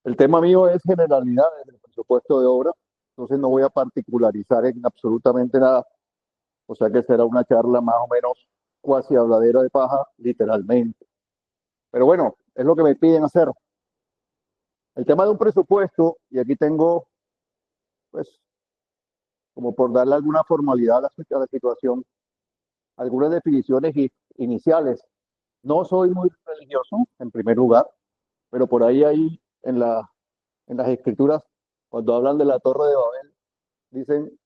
El tema mío es generalidades del presupuesto de obra, entonces no voy a particularizar en absolutamente nada, o sea que será una charla más o menos cuasi habladera de paja, literalmente. Pero bueno, es lo que me piden hacer. El tema de un presupuesto, y aquí tengo, pues, como por darle alguna formalidad a la situación, algunas definiciones iniciales. No soy muy religioso, en primer lugar, pero por ahí hay en las escrituras, cuando hablan de la Torre de Babel, dicen,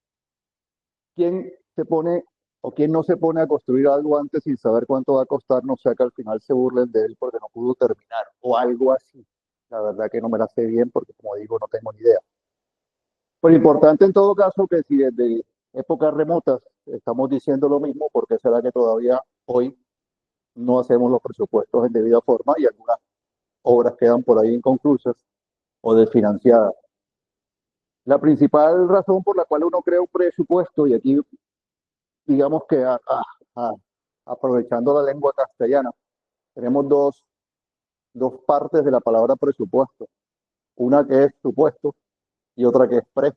¿quién se pone o quién no se pone a construir algo antes sin saber cuánto va a costar? No sea que al final se burlen de él porque no pudo terminar o algo así. La verdad que no me la sé bien porque, como digo, no tengo ni idea. Pero importante en todo caso que si desde épocas remotas estamos diciendo lo mismo, porque será que todavía hoy no hacemos los presupuestos en debida forma y algunas obras quedan por ahí inconclusas o desfinanciadas. La principal razón por la cual uno crea un presupuesto, y aquí digamos que a- aprovechando la lengua castellana, tenemos dos partes de la palabra presupuesto, una que es supuesto y otra que es pre.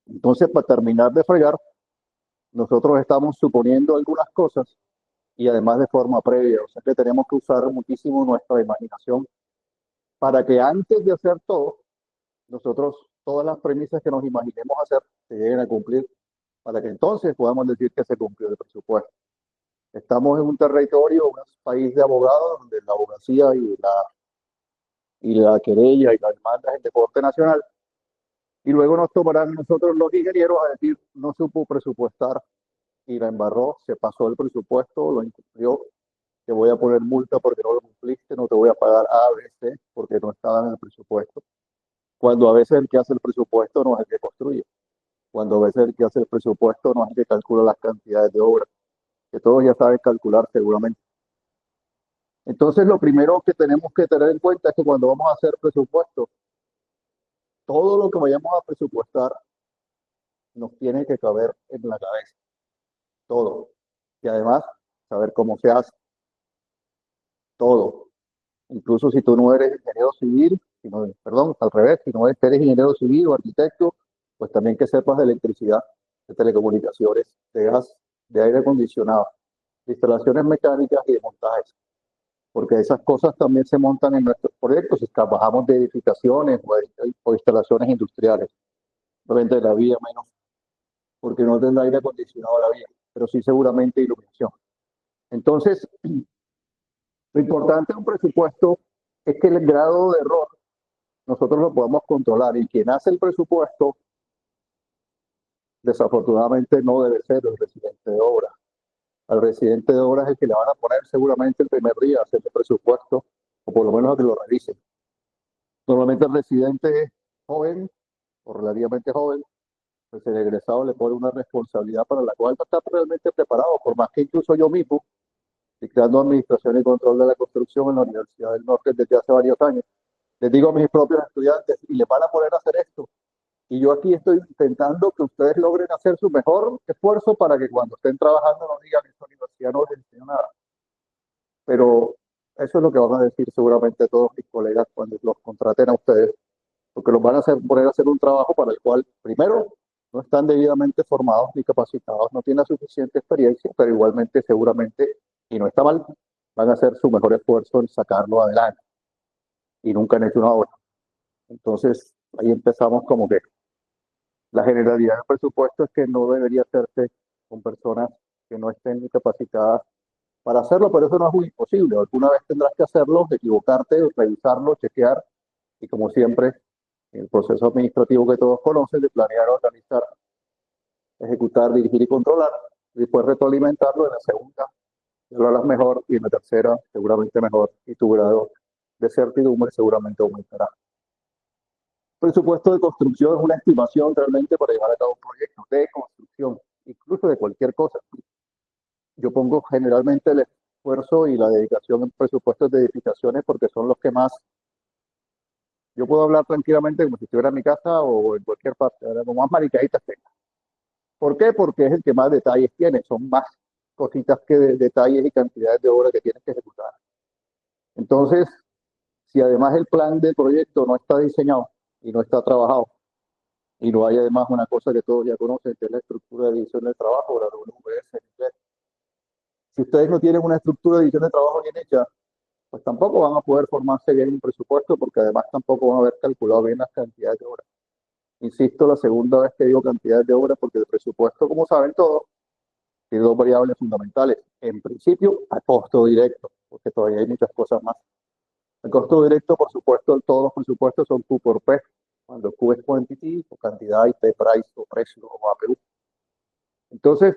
Entonces, para terminar de fregar, nosotros estamos suponiendo algunas cosas y además de forma previa, o sea que tenemos que usar muchísimo nuestra imaginación para que antes de hacer todo, nosotros todas las premisas que nos imaginemos hacer se lleguen a cumplir, para que entonces podamos decir que se cumplió el presupuesto. Estamos en un territorio, un país de abogados, donde la abogacía y la querella y la demanda es de corte nacional, y luego nos tomarán nosotros los ingenieros a decir, no supo presupuestar y la embarró, se pasó el presupuesto, lo incumplió, te voy a poner multa porque no lo cumpliste, no te voy a pagar A, B, C, porque no estaba en el presupuesto. Cuando a veces el que hace el presupuesto no es el que construye, cuando a veces el que hace el presupuesto no es el que calcula las cantidades de obra, que todos ya saben calcular seguramente. Entonces, lo primero que tenemos que tener en cuenta es que cuando vamos a hacer presupuesto, todo lo que vayamos a presupuestar nos tiene que caber en la cabeza, todo. Y además, saber cómo se hace, todo. Incluso si tú no eres ingeniero civil, sino, perdón, al revés, si no eres ingeniero civil o arquitecto, pues también que sepas de electricidad, de telecomunicaciones, de gas, de aire acondicionado, de instalaciones mecánicas y de montajes, porque esas cosas también se montan en nuestros proyectos si trabajamos de edificaciones o instalaciones industriales. Obviamente la vía menos, porque no tendrá aire acondicionado la vía, pero sí seguramente iluminación. Entonces, lo importante de un presupuesto es que el grado de error nosotros lo podemos controlar y quien hace el presupuesto desafortunadamente no debe ser el residente de obra. Al residente de obra es el que le van a poner seguramente el primer día a hacer el presupuesto o por lo menos a que lo revisen. Normalmente el residente es joven o relativamente joven, pues el egresado le pone una responsabilidad para la cual no está realmente preparado, por más que incluso yo mismo, dictando Administración y Control de la Construcción en la Universidad del Norte desde hace varios años, les digo a mis propios estudiantes, y les van a poner a hacer esto. Y yo aquí estoy intentando que ustedes logren hacer su mejor esfuerzo para que cuando estén trabajando no digan que esta universidad no les enseñó nada. Pero eso es lo que van a decir seguramente todos mis colegas cuando los contraten a ustedes, porque los van a hacer, poner a hacer un trabajo para el cual, primero, no están debidamente formados ni capacitados, no tienen la suficiente experiencia, pero igualmente, seguramente, y no está mal, van a hacer su mejor esfuerzo en sacarlo adelante y nunca han hecho una obra. Entonces, ahí empezamos como que la generalidad del presupuesto es que no debería hacerse con personas que no estén capacitadas para hacerlo, pero eso no es muy imposible. Alguna vez tendrás que hacerlo, equivocarte, revisarlo, chequear y como siempre, el proceso administrativo que todos conocen de planear, organizar, ejecutar, dirigir y controlar, y después retroalimentarlo en la segunda, lo harás mejor y en la tercera seguramente mejor y tu grado de certidumbre seguramente aumentará. Presupuesto de construcción es una estimación realmente para llevar a cabo un proyecto de construcción, incluso de cualquier cosa. Yo pongo generalmente el esfuerzo y la dedicación en presupuestos de edificaciones porque son los que más, yo puedo hablar tranquilamente como si estuviera en mi casa o en cualquier parte, ¿verdad? Como más maricaditas tenga. ¿Por qué? Porque es el que más detalles tiene, son más cositas que detalles y cantidades de obra que tienes que ejecutar. Entonces, Si además el plan del proyecto no está diseñado y no está trabajado, y no hay además una cosa que todos ya conocen, que es la estructura de división del trabajo, la WBS en inglés. Si ustedes no tienen una estructura de división de trabajo bien hecha, pues tampoco van a poder formarse bien un presupuesto, porque además tampoco van a haber calculado bien las cantidades de horas. Insisto, la segunda vez que digo cantidades de horas, porque el presupuesto, como saben todos, tiene dos variables fundamentales. En principio, a costo directo, porque todavía hay muchas cosas más. El costo directo, por supuesto, todos los presupuestos son Q por P. Cuando Q es quantity, o cantidad, y P price, o precio, o APU. Entonces,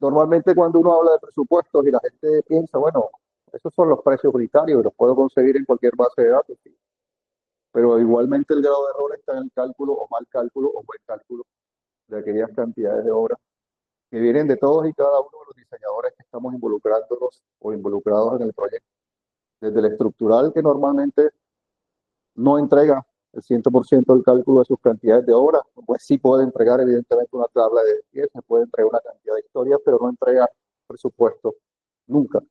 normalmente cuando uno habla de presupuestos y la gente piensa, bueno, esos son los precios unitarios y los puedo conseguir en cualquier base de datos. ¿Sí? Pero igualmente el grado de error está en el cálculo, o mal cálculo, o buen cálculo de aquellas cantidades de obras que vienen de todos y cada uno de los diseñadores que estamos involucrándonos o involucrados en el proyecto. Desde el estructural, que normalmente no entrega el 100% del cálculo de sus cantidades de obras, pues sí puede entregar evidentemente una tabla de 10, se puede entregar una cantidad de historias, pero no entrega presupuesto nunca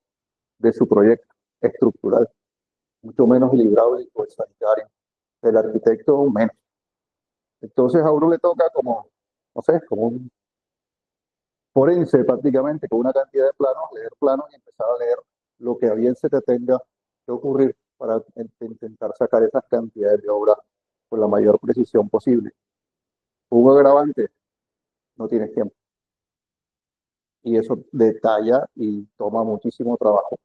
de su proyecto estructural, mucho menos el hidráulico, el sanitario, del arquitecto menos. Entonces a uno le toca como, no sé, como un forense prácticamente, con una cantidad de planos, leer planos y empezar a leer lo que a bien se te tenga que ocurrir para intentar sacar esas cantidades de obra con la mayor precisión posible. Un agravante, no tienes tiempo. Y eso detalla y toma muchísimo trabajo.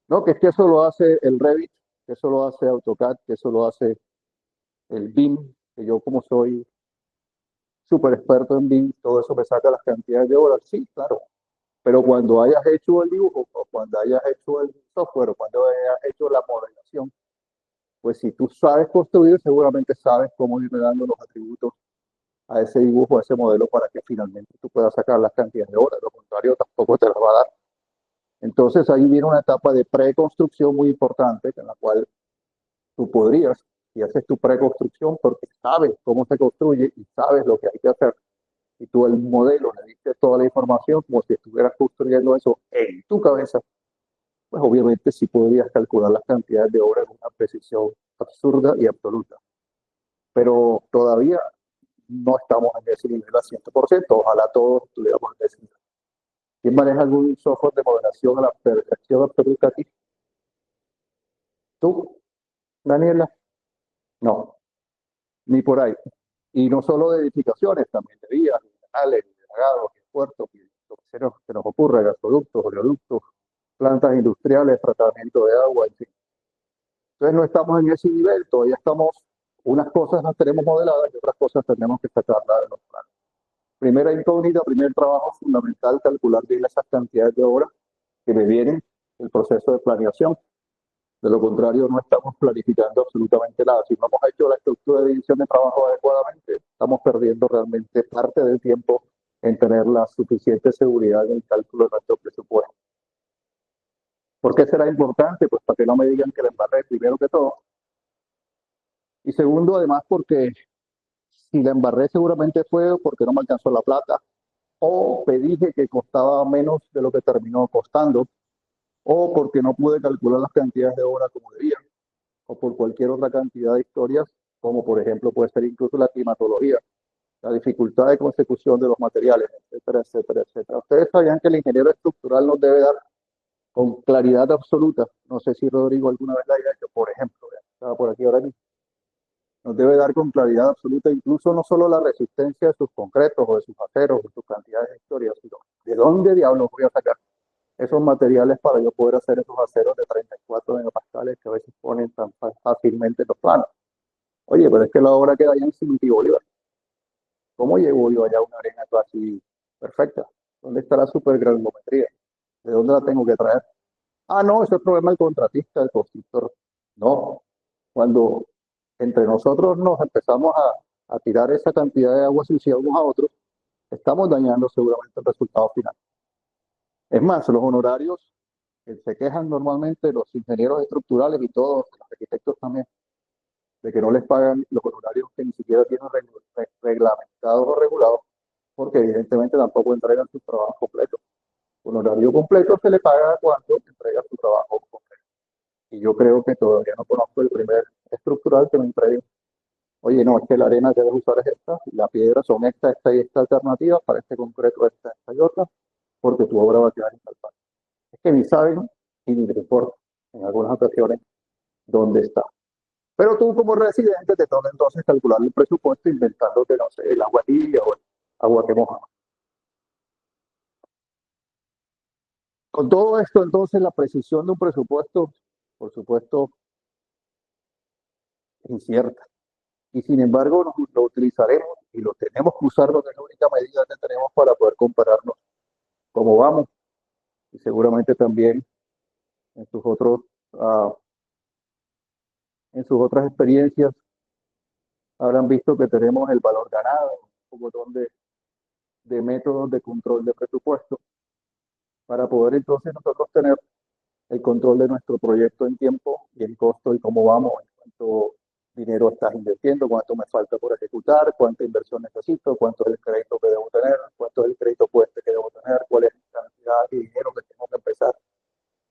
No, que es que eso lo hace el Revit, que eso lo hace AutoCAD, que eso lo hace el BIM, que yo como soy súper experto en BIM, todo eso me saca las cantidades de horas. Sí, claro. Pero cuando hayas hecho el dibujo, o cuando hayas hecho el software, o cuando hayas hecho la modelación, pues si tú sabes construir, seguramente sabes cómo ir dando los atributos a ese dibujo, a ese modelo, para que finalmente tú puedas sacar las cantidades de horas. Lo contrario, tampoco te las va a dar. Entonces ahí viene una etapa de preconstrucción muy importante, en la cual tú podrías, si haces tu preconstrucción, porque sabes cómo se construye y sabes lo que hay que hacer, y tú el modelo le diste toda la información como si estuvieras construyendo eso en tu cabeza, pues obviamente sí podrías calcular las cantidades de obra con una precisión absurda y absoluta. Pero todavía no estamos en ese nivel al 100%. Ojalá todos estuviéramos en ese nivel. ¿Quién maneja algún software de modelación a la perfección absoluta aquí? ¿Tú, Daniela? No, ni por ahí. Y no solo de edificaciones, también de vías, de canales, de dragados, de puertos, lo que se nos ocurra, gasoductos, oleoductos, plantas industriales, tratamiento de agua, en fin. Entonces no estamos en ese nivel, todavía estamos, unas cosas las tenemos modeladas y otras cosas tenemos que sacarlas de los planos. Primera incógnita, primer trabajo fundamental, calcular bien esas cantidades de horas que me vienen el proceso de planeación. De lo contrario, no estamos planificando absolutamente nada. Si no hemos hecho la estructura de división de trabajo adecuadamente, estamos perdiendo realmente parte del tiempo en tener la suficiente seguridad en el cálculo de nuestro presupuesto. ¿Por qué será importante? Pues para que no me digan que la embarré, primero que todo. Y segundo, además, porque si la embarré seguramente fue porque no me alcanzó la plata, o pedí que costaba menos de lo que terminó costando, o porque no pude calcular las cantidades de obra como debía, o por cualquier otra cantidad de historias, como por ejemplo puede ser incluso la climatología, la dificultad de consecución de los materiales, etcétera, etcétera, etcétera. Ustedes sabían que el ingeniero estructural nos debe dar con claridad absoluta, no sé si Rodrigo alguna vez la haya hecho, por ejemplo, estaba por aquí ahora mismo, nos debe dar con claridad absoluta incluso no solo la resistencia de sus concretos o de sus aceros, de sus cantidades de historias, sino de dónde diablos voy a sacar esos materiales para yo poder hacer esos aceros de 34 megapascales que a veces ponen tan fácilmente en los planos. Oye, pero es que la obra queda allá en Simiti Bolívar. ¿Cómo llevo yo allá una arena casi perfecta? ¿Dónde está la supergranulometría? ¿De dónde la tengo que traer? Ah, no, eso es problema del contratista, del constructor. No, cuando entre nosotros nos empezamos a tirar esa cantidad de agua sucia unos a otros, estamos dañando seguramente el resultado final. Es más, los honorarios se quejan normalmente los ingenieros estructurales y todos los arquitectos también, de que no les pagan los honorarios que ni siquiera tienen reglamentados o regulados, porque evidentemente tampoco entregan su trabajo completo. Un honorario completo se le paga cuando entrega su trabajo completo. Y yo creo que todavía no conozco el primer estructural que me entregue. Oye, no, es que la arena que debes usar es esta, y la piedra son esta y esta alternativa, para este concreto esta y otra, porque tu obra va a quedar en tal parte. Es que ni saben y ni les importa en algunas ocasiones dónde está. Pero tú como residente te toca entonces calcular el presupuesto inventándote, no sé, el agua tibia o el agua que moja. Con todo esto, entonces, la precisión de un presupuesto, por supuesto, es incierta. Y sin embargo, lo utilizaremos y lo tenemos que usar porque es la única medida que tenemos para poder compararnos cómo vamos. Y seguramente también en sus otros, ah, en sus otras experiencias habrán visto que tenemos el valor ganado, un montón de métodos de control de presupuesto para poder entonces nosotros tener el control de nuestro proyecto en tiempo y en costo y cómo vamos, en cuánto dinero estás invirtiendo, cuánto me falta por ejecutar, cuánta inversión necesito, cuánto es el crédito que debo tener, cuánto es el crédito puente que debo tener, cuál es la cantidad de dinero que tengo que empezar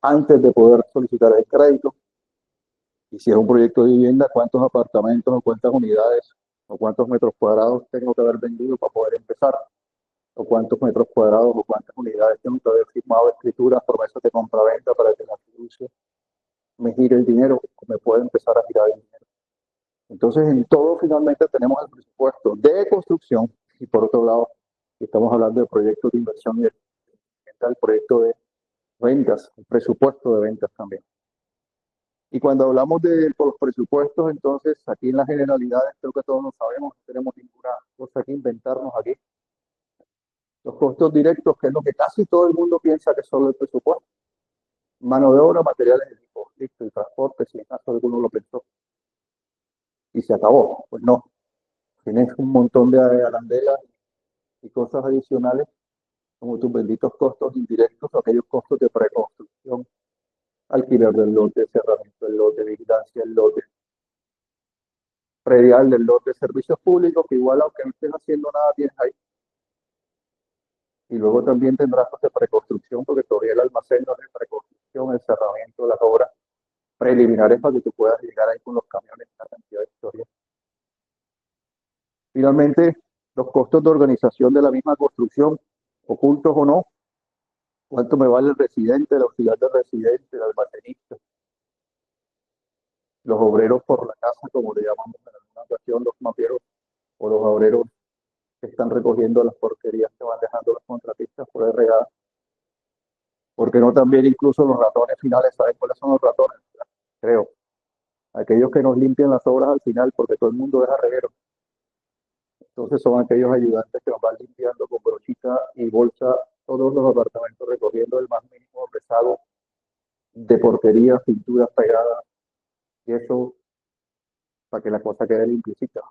antes de poder solicitar el crédito. Y si es un proyecto de vivienda, cuántos apartamentos o cuántas unidades o cuántos metros cuadrados tengo que haber vendido para poder empezar, o cuántos metros cuadrados o cuántas unidades tengo que haber firmado escrituras, promesas de compra-venta para que la fiducia me gire el dinero, o me pueda empezar a girar el dinero. Entonces, en todo finalmente tenemos el presupuesto de construcción y por otro lado, estamos hablando de proyectos de inversión y el proyecto de ventas, el presupuesto de ventas también. Y cuando hablamos de los presupuestos, entonces aquí en las generalidades, creo que todos lo sabemos, no tenemos ninguna cosa que inventarnos aquí. Los costos directos, que es lo que casi todo el mundo piensa que es solo el presupuesto. Mano de obra, materiales de equipo, listo, y transporte, si en caso alguno lo pensó. Y se acabó. Pues no. Tienes un montón de arandelas y cosas adicionales, como tus benditos costos indirectos, o aquellos costos de preconstrucción, alquiler del lote, cerramiento del lote, vigilancia del lote, predial del lote, servicios públicos, que igual aunque no estés haciendo nada, tienes ahí. Y luego también tendrás de preconstrucción, porque todavía el almacén no es de preconstrucción, el cerramiento de las obras preliminares para que tú puedas llegar ahí con los camiones, una cantidad de historias. Finalmente, los costos de organización de la misma construcción, ocultos o no, cuánto me vale el residente, el auxiliar del residente, el almacenista, los obreros por la casa, como le llamamos en alguna ocasión, los mapieros o los obreros que están recogiendo las porquerías que van dejando los contratistas por el regado. Porque no también incluso los ratones finales, ¿saben cuáles son los ratones? Creo. Aquellos que nos limpian las obras al final, porque todo el mundo deja reguero. Entonces son aquellos ayudantes que nos van limpiando con brochita y bolsa todos los apartamentos, recogiendo el más mínimo rezago de porquería, pinturas pegadas, y eso para que la cosa quede limpiecita.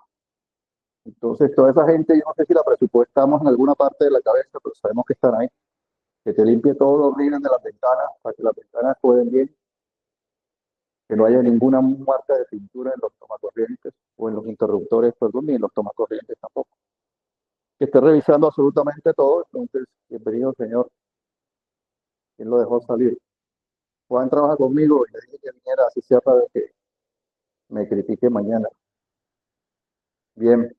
Entonces, toda esa gente, yo no sé si la presupuestamos en alguna parte de la cabeza, pero sabemos que están ahí. Que te limpie todos los rines de las ventanas, para que las ventanas queden bien, que no haya ninguna marca de pintura en los tomacorrientes o en los interruptores, perdón, ni en los tomacorrientes tampoco. Que esté revisando absolutamente todo. Entonces, bienvenido, señor. ¿Quién lo dejó salir? Juan trabaja conmigo y le dije que viniera, así sea para que me critique mañana. Bien.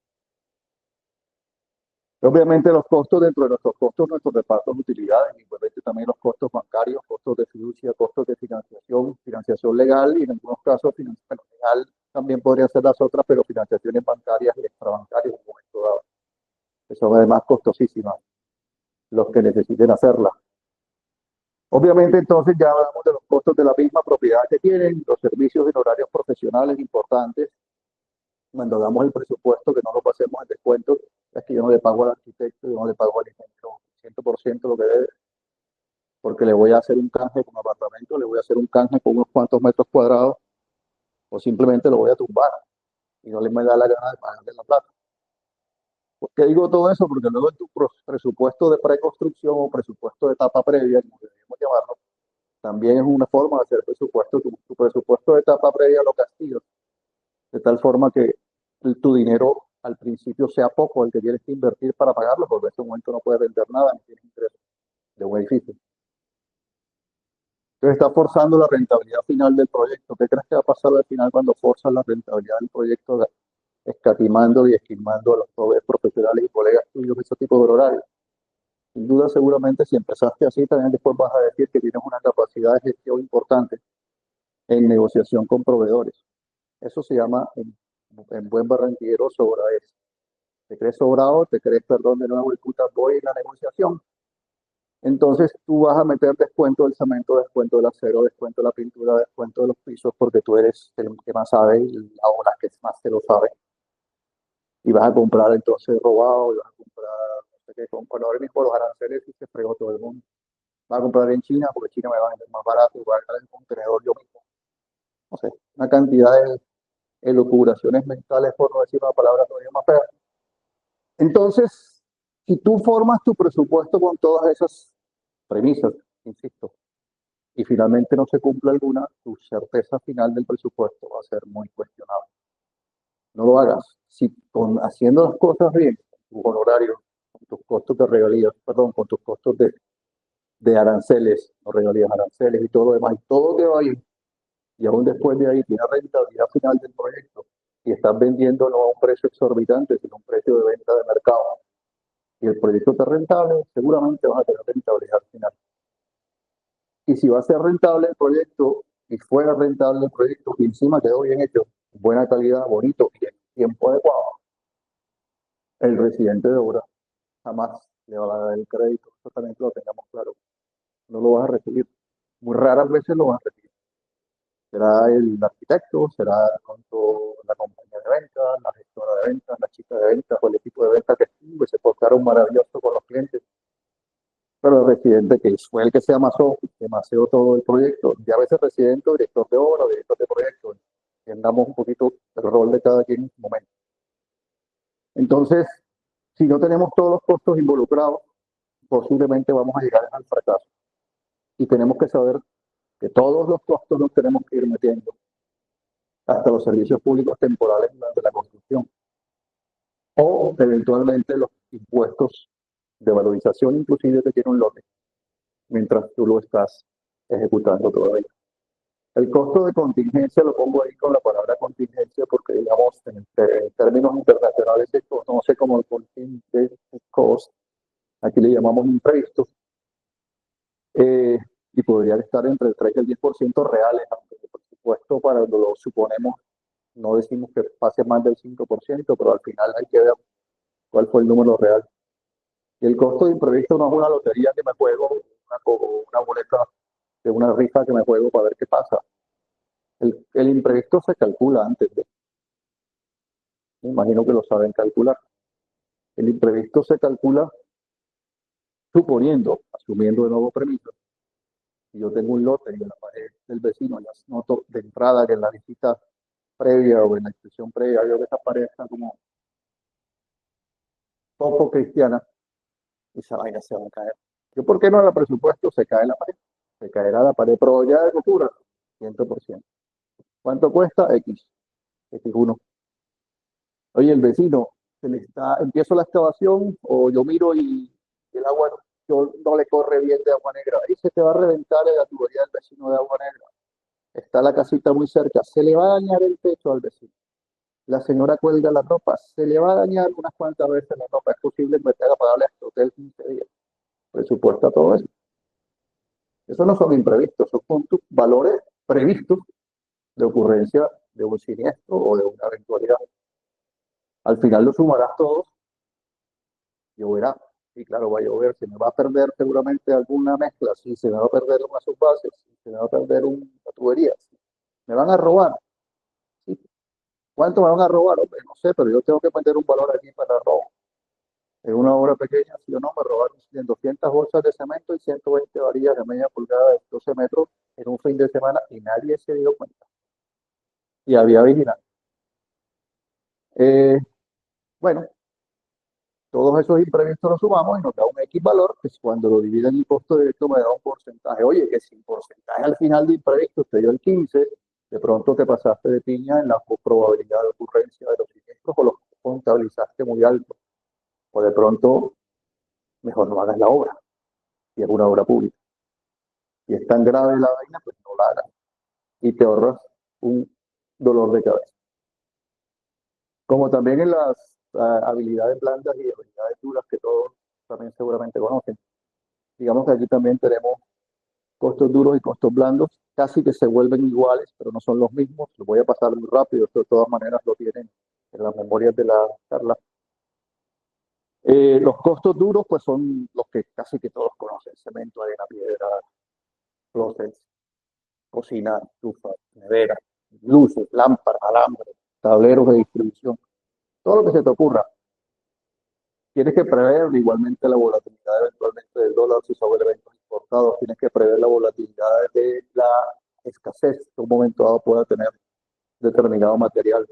Obviamente los costos dentro de nuestros costos, nuestros repartos de utilidades, igualmente también los costos bancarios, costos de fiducia, costos de financiación, financiación legal y en algunos casos financiación legal también podría ser las otras, pero financiaciones bancarias y extrabancarias en un momento dado, que son además costosísimas los que necesiten hacerlas. Obviamente entonces ya hablamos de los costos de la misma propiedad que tienen, los servicios en horarios profesionales importantes, cuando damos el presupuesto, que no lo pasemos en descuento, es que yo no le pago al arquitecto, yo no le pago al ingeniero 100% lo que debe, porque le voy a hacer un canje con apartamento, le voy a hacer un canje con unos cuantos metros cuadrados, o simplemente lo voy a tumbar y no le me da la gana de pagarle la plata. ¿Por qué digo todo eso? Porque luego en tu presupuesto de preconstrucción o presupuesto de etapa previa, como debemos llamarlo, también es una forma de hacer presupuesto. Tu presupuesto de etapa previa lo castigas, de tal forma que tu dinero al principio sea poco el que tienes que invertir para pagarlo, porque en ese momento no puedes vender nada, no tienes ingresos de un edificio. Entonces está forzando la rentabilidad final del proyecto. ¿Qué crees que va a pasar al final cuando forzas la rentabilidad del proyecto, escatimando y esquilmando a los profesionales y colegas tuyos ese tipo de horarios? Sin duda, seguramente, si empezaste así, también después vas a decir que tienes una capacidad de gestión importante en negociación con proveedores. Eso se llama, en buen barranquillero, sobradez. Te crees sobrado, te crees, perdón, de nuevo, el puta boy en la negociación. Entonces tú vas a meter descuento del cemento, descuento del acero, descuento de la pintura, descuento de los pisos, porque tú eres el que más sabe y la ola que más te lo sabe. Y vas a comprar entonces robado, y vas a comprar, no sé qué, bueno, ahora mismo los aranceles y se fregó todo el mundo. Vas a comprar en China porque China me va a vender más barato, voy a ganar el contenedor yo mismo. No sé, una cantidad de elucubraciones mentales, por no decir una palabra todavía más fea. Entonces, si tú formas tu presupuesto con todas esas premisas, insisto, y finalmente no se cumple alguna, tu certeza final del presupuesto va a ser muy cuestionable. No lo hagas. Si haciendo las cosas bien, tu honorario, con tus costos de regalías, perdón, con tus costos de aranceles, o regalías, aranceles y todo lo demás, y todo te va bien, y aún después de ahí tiene rentabilidad final del proyecto, y estás vendiendo no a un precio exorbitante, sino a un precio de venta de mercado, y el proyecto está rentable, seguramente vas a tener rentabilidad final. Y si va a ser rentable el proyecto, y fuera rentable el proyecto, y encima quedó bien hecho, buena calidad, bonito y en tiempo adecuado, el residente de obra jamás le va a dar el crédito. Eso también lo tengamos claro. No lo vas a recibir. Muy raras veces lo vas a recibir. Será el arquitecto, será la compañía de ventas, la gestora de ventas, la chica de ventas o el equipo de ventas que estuvo y se portaron maravilloso con los clientes. Pero el residente que fue el que se amasó, que amaseó todo el proyecto, ya a veces residente, director de obra, director de proyecto, entendamos un poquito el rol de cada quien en su momento. Entonces, si no tenemos todos los costos involucrados, posiblemente vamos a llegar al fracaso. Y tenemos que saber que todos los costos los tenemos que ir metiendo, hasta los servicios públicos temporales durante la construcción, o eventualmente los impuestos de valorización inclusive que tiene un lote, mientras tú lo estás ejecutando todavía. El costo de contingencia lo pongo ahí con la palabra contingencia porque, digamos, en términos internacionales se conoce como el contingent cost, aquí le llamamos imprevistos, y podrían estar entre el 3 y el 10% reales, aunque por supuesto para lo suponemos, no decimos que pase más del 5%, pero al final hay que ver cuál fue el número real. Y el costo de imprevisto no es una lotería que me juego, una boleta de una rifa que me juego para ver qué pasa. El imprevisto se calcula antes de, me imagino que lo saben calcular. El imprevisto se calcula suponiendo, asumiendo de nuevo premisas, si yo tengo un lote y en la pared del vecino ya noto de entrada que en la visita previa o en la inscripción previa veo que esa pared está como poco cristiana, esa vaina se va a caer. ¿Yo por qué no la presupuesto? Se cae la pared. Se caerá la pared, pero ya de locura, 100%. ¿Cuánto cuesta? X, X1. Oye, el vecino, empiezo la excavación o yo miro y el agua no le corre bien de agua negra. Ahí se te va a reventar la tubería del vecino de agua negra. Está la casita muy cerca. Se le va a dañar el techo al vecino. La señora cuelga la ropa. Se le va a dañar unas cuantas veces la ropa. Es posible meter a pagarle hasta hotel 15 días. Presupuesta todo eso. Eso no son imprevistos, son puntos, valores previstos de ocurrencia de un siniestro o de una eventualidad. Al final lo sumarás todos, lloverá. Y claro, va a llover, se me va a perder seguramente alguna mezcla, sí, se me va a perder una subbase, sí, se me va a perder una tubería, sí. Me van a robar, sí. ¿Cuánto me van a robar? Hombre, no sé, pero yo tengo que meter un valor aquí para robo. En una obra pequeña, si o no, me robaron 200 bolsas de cemento y 120 varillas de media pulgada de 12 metros en un fin de semana y nadie se dio cuenta. Y había vigilante. Bueno, todos esos imprevistos los sumamos y nos da un X valor, que cuando lo dividen en el costo directo me da un porcentaje. Oye, que si el porcentaje al final de imprevistos te dio el 15, de pronto te pasaste de piña en la probabilidad de ocurrencia de los siniestros o los contabilizaste muy alto. O de pronto, mejor no hagas la obra, y es una obra pública. Si es tan grave la vaina, pues no la hagas y te ahorras un dolor de cabeza. Como también en las habilidades blandas y habilidades duras que todos también seguramente conocen. Digamos que aquí también tenemos costos duros y costos blandos, casi que se vuelven iguales, pero no son los mismos. Lo voy a pasar muy rápido, esto de todas maneras lo tienen en las memorias de la charla. Los costos duros, pues son los que casi que todos conocen: cemento, arena, piedra, closets, cocina, estufa, nevera, luces, lámparas, alambre, tableros de distribución, todo lo que se te ocurra. Tienes que prever igualmente la volatilidad eventualmente del dólar si son elementos importados. Tienes que prever la volatilidad de la escasez que un momento dado pueda tener determinado material.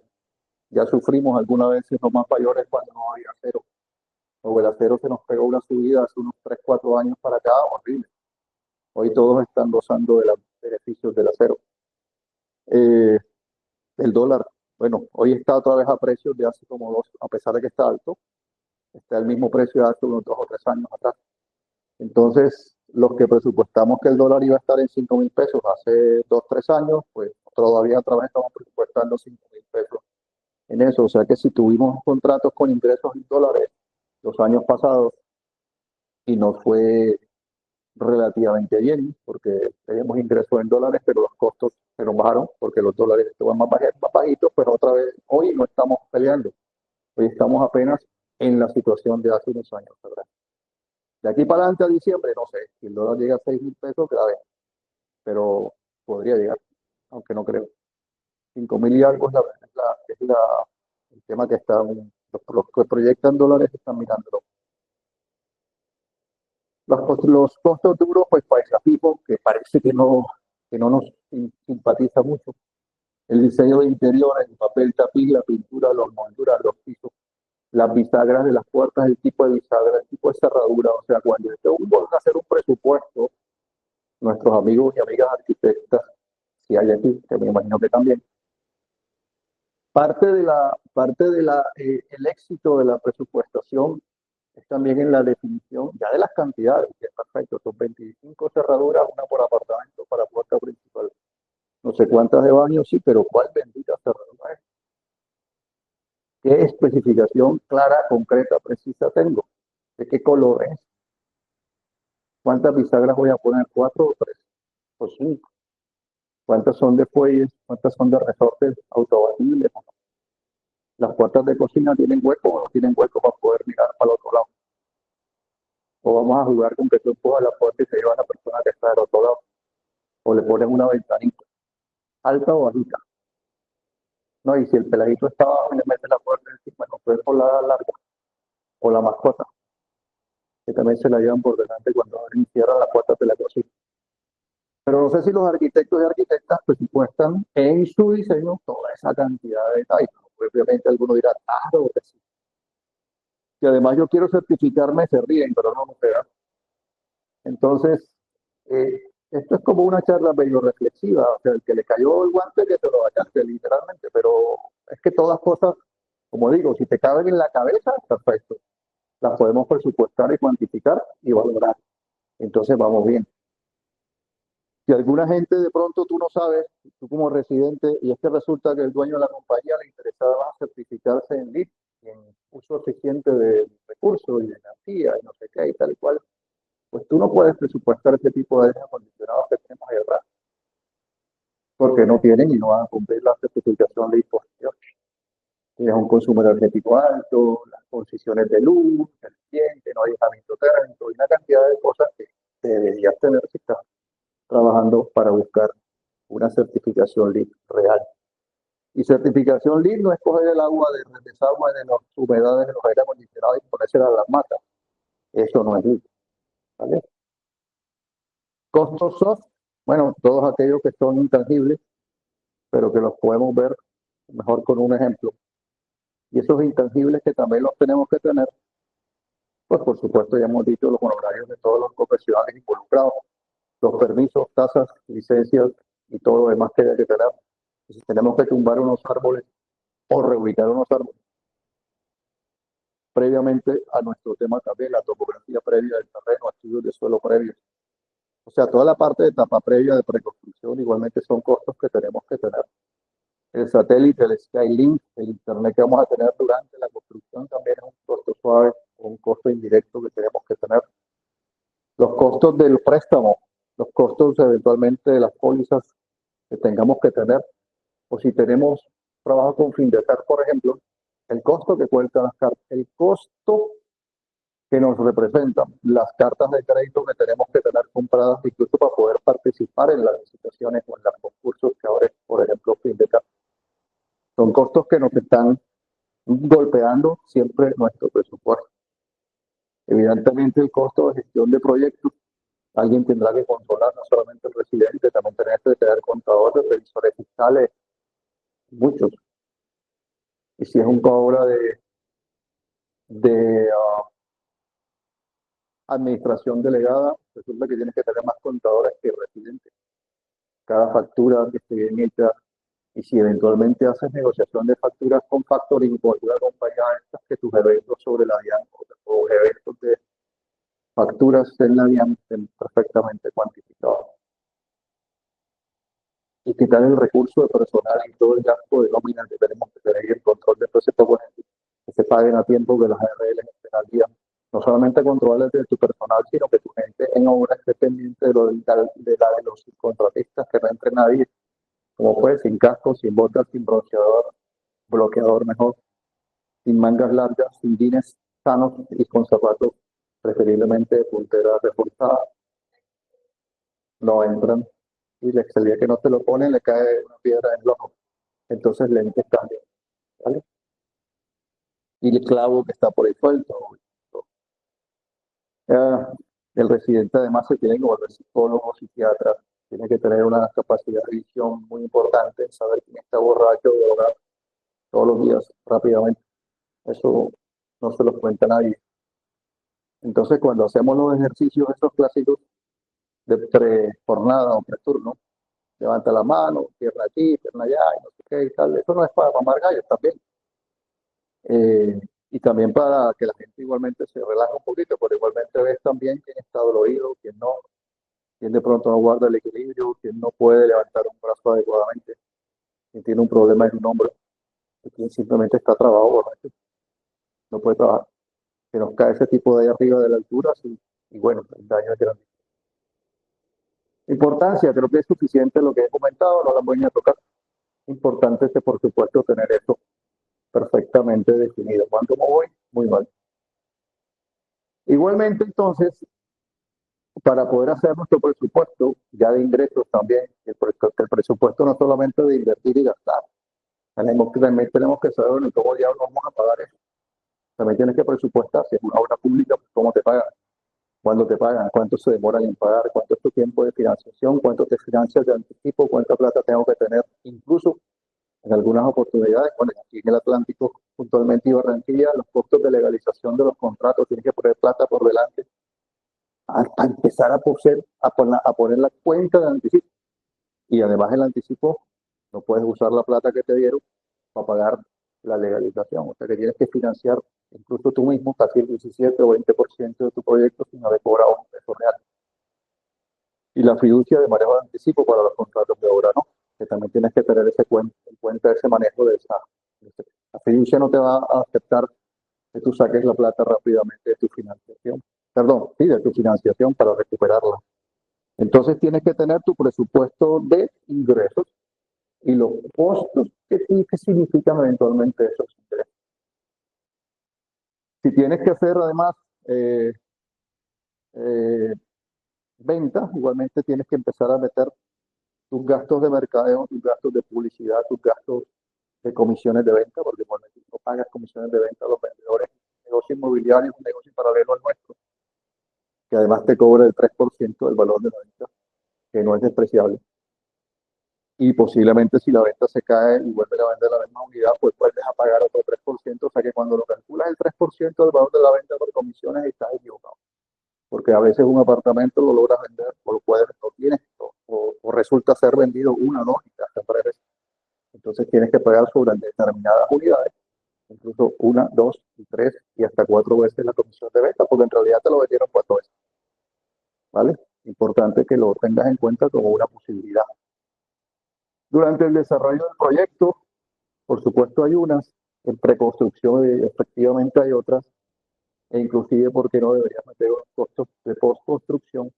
Ya sufrimos algunas veces los más mayores cuando no había acero. O el acero se nos pegó una subida hace unos 3, 4 años para acá, horrible. Hoy todos están gozando de los beneficios del acero. El dólar, bueno, hoy está otra vez a precios de hace como 2, a pesar de que está alto, está al mismo precio de hace unos 2 o 3 años atrás. Entonces, los que presupuestamos que el dólar iba a estar en 5.000 pesos hace 2, 3 años, pues todavía otra vez estamos presupuestando 5.000 pesos en eso. O sea que si tuvimos contratos con ingresos en dólares los años pasados y nos fue relativamente bien, porque tenemos ingresos en dólares, pero los costos se nos bajaron porque los dólares estaban más bajitos, pero otra vez hoy no estamos peleando. Hoy estamos apenas en la situación de hace unos años, ¿verdad? De aquí para adelante a diciembre, no sé, si el dólar llega a 6.000 pesos, grave, pero podría llegar, aunque no creo. 5.000 y algo es el tema que están, los que proyectan dólares están mirándolo. Los costos duros, pues paisajismo, que parece que no nos simpatiza mucho. El diseño de interiores, el papel tapiz, la pintura, las molduras, los pisos, las bisagras de las puertas, el tipo de bisagra, el tipo de cerradura. O sea, cuando vamos a hacer un presupuesto, nuestros amigos y amigas arquitectas, si hay aquí, que me imagino que también, el éxito de la presupuestación es también en la definición ya de las cantidades, que es perfecto, son 25 cerraduras, una por apartamento para puerta principal. No sé cuántas de baño, sí, pero ¿cuál bendita cerradura es? ¿Qué especificación clara, concreta, precisa tengo? ¿De qué color es? ¿Cuántas bisagras voy a poner? ¿4 o 3 o 5? ¿Cuántas son de fuelles? ¿Cuántas son de resortes autoabatibles? ¿Las puertas de cocina tienen hueco o no tienen hueco para poder mirar para el otro lado? ¿O vamos a jugar con que tú empujas la puerta y se lleva a la persona que está del otro lado? ¿O le pones una ventanita alta o bajita? No, y si el peladito está abajo y le mete la puerta encima, no puede por la larga. O la mascota, que también se la llevan por delante cuando abren y cierran las puertas de la cocina. Pero no sé si los arquitectos y arquitectas presupuestan en su diseño toda esa cantidad de detalles. Obviamente alguno dirá, claro que sí. Y además yo quiero certificarme, se ríen, pero no me pegan. Entonces, esto es como una charla medio reflexiva, o sea, el que le cayó el guante que te lo vayaste, literalmente, pero es que todas cosas, como digo, si te caben en la cabeza, perfecto, las podemos presupuestar y cuantificar y valorar. Entonces vamos bien. Si alguna gente de pronto tú no sabes, tú como residente, y es que resulta que el dueño de la compañía le interesaba certificarse en LEED, en uso eficiente de recursos y de energía y no sé qué y tal y cual, pues tú no puedes presupuestar este tipo de aire acondicionados que tenemos ahí atrás, porque no tienen y no van a cumplir la certificación de disposición. Tienes un consumo energético alto, las condiciones de luz, el ambiente, no hay aislamiento térmico y una cantidad de cosas que deberías tener si estás trabajando para buscar una certificación LEED real. Y certificación LEED no es coger el agua de desagüe de las humedades de los aire acondicionados y ponérsela a las matas. Eso no es LEED. ¿Vale? Costos soft, bueno, todos aquellos que son intangibles, pero que los podemos ver mejor con un ejemplo. Y esos intangibles que también los tenemos que tener, pues por supuesto ya hemos dicho los honorarios de todos los profesionales involucrados, los permisos, tasas, licencias y todo lo demás que hay que tener. Si tenemos que tumbar unos árboles o reubicar unos árboles, previamente a nuestro tema también, la topografía previa del terreno, estudios de suelo previos. O sea, toda la parte de etapa previa de preconstrucción igualmente son costos que tenemos que tener. El satélite, el Skylink, el internet que vamos a tener durante la construcción también es un costo suave o un costo indirecto que tenemos que tener. Los costos del préstamo, los costos eventualmente de las pólizas que tengamos que tener, o si tenemos trabajo con Findetar, por ejemplo, el costo que cuentan las cartas, el costo que nos representan las cartas de crédito que tenemos que tener compradas incluso para poder participar en las licitaciones o en los concursos que ahora, por ejemplo, Findetar. Son costos que nos están golpeando siempre nuestro presupuesto. Evidentemente, el costo de gestión de proyectos, alguien tendrá que controlar, no solamente el residente, también tenemos que tener contadores, revisores fiscales, muchos. Y si es un cobro de administración delegada, resulta que tienes que tener más contadores que residentes. Cada factura que esté bien hecha, y si eventualmente haces negociación de facturas con factoring o alguna compañía de estas, que tus eventos sobre la DIAN o eventos de facturas en la DIAN estén perfectamente cuantificados. Y quitar el recurso de personal y todo el gasto de nómina que tenemos que tener y el control de todo ese poco que se paguen a tiempo, que las ARL estén al día. No solamente controles de tu personal, sino que tu gente en obra esté pendiente de los contratistas, que no entre nadie, como fue, sin casco, sin botas, sin bloqueador mejor, sin mangas largas, sin jeans sanos y con zapatos preferiblemente de puntera reforzada. No entran y el día que no se lo ponen le cae una piedra en el ojo. Entonces lentes cambian, ¿vale? Y el clavo que está por ahí suelto. El residente además se tiene que volver psicólogo, psiquiatra, tiene que tener una capacidad de visión muy importante, saber quién está borracho o drogado todos los días rápidamente. Eso no se los cuenta nadie. Entonces, cuando hacemos los ejercicios esos clásicos de pre-jornada o pre-turno, levanta la mano, pierna aquí, pierna allá, y no sé qué y tal. Eso no es para mamar gallos también. Y también para que la gente igualmente se relaje un poquito, porque igualmente ves también quién está dolorido, quién no, quién de pronto no guarda el equilibrio, quién no puede levantar un brazo adecuadamente, quién tiene un problema en un hombro, y quién simplemente está trabado borracho, no puede trabajar. Se nos cae ese tipo de ahí arriba de la altura, y bueno, el daño es grande. Importancia, creo que es suficiente lo que he comentado, no la voy a tocar. Importante es que, por supuesto, tener eso perfectamente definido. ¿Cuánto me voy? Muy mal. Igualmente, entonces, para poder hacer nuestro presupuesto, ya de ingresos también, el presupuesto no es solamente de invertir y gastar, también tenemos que saber cómo diablos vamos a pagar eso. También tienes que presupuestar, si es una obra pública, pues, cómo te pagan, cuándo te pagan, cuánto se demoran en pagar, cuánto es tu tiempo de financiación, cuánto te financias de anticipo, cuánta plata tengo que tener, incluso en algunas oportunidades, bueno, aquí en el Atlántico, puntualmente y Barranquilla, los costos de legalización de los contratos, tienes que poner plata por delante a empezar a poner la cuenta de anticipo. Y además el anticipo, no puedes usar la plata que te dieron para pagar la legalización. O sea que tienes que financiar incluso tú mismo casi el 17 o 20% de tu proyecto sin haber cobrado un peso real. Y la fiducia de manejo de anticipo para los contratos de obra, ¿no? Que también tienes que tener en cuenta ese manejo de esa. La fiducia no te va a aceptar que tú saques la plata rápidamente de tu financiación. Perdón, sí, de tu financiación para recuperarla. Entonces tienes que tener tu presupuesto de ingresos y los costos que significan eventualmente esos ingresos. Si tienes que hacer además ventas, igualmente tienes que empezar a meter tus gastos de mercadeo, tus gastos de publicidad, tus gastos de comisiones de venta, porque igualmente no pagas comisiones de venta a los vendedores. Un negocio inmobiliario es un negocio paralelo al nuestro, que además te cobra el 3% del valor de la venta, que no es despreciable. Y posiblemente si la venta se cae y vuelve a vender la misma unidad, pues vuelves a pagar otro 3%, o sea que cuando lo calculas el 3% del valor de la venta por comisiones estás equivocado. Porque a veces un apartamento lo logras vender o lo puedes, no tienes, o resulta ser vendido una, dos y hasta 3 veces. Entonces tienes que pagar sobre determinadas unidades, incluso 1, 2 y 3 y hasta 4 veces la comisión de venta, porque en realidad te lo vendieron 4 veces. ¿Vale? Importante que lo tengas en cuenta como una posibilidad. Durante el desarrollo del proyecto, por supuesto hay unas, en preconstrucción efectivamente hay otras, e inclusive, ¿por qué no deberías meter unos costos de postconstrucción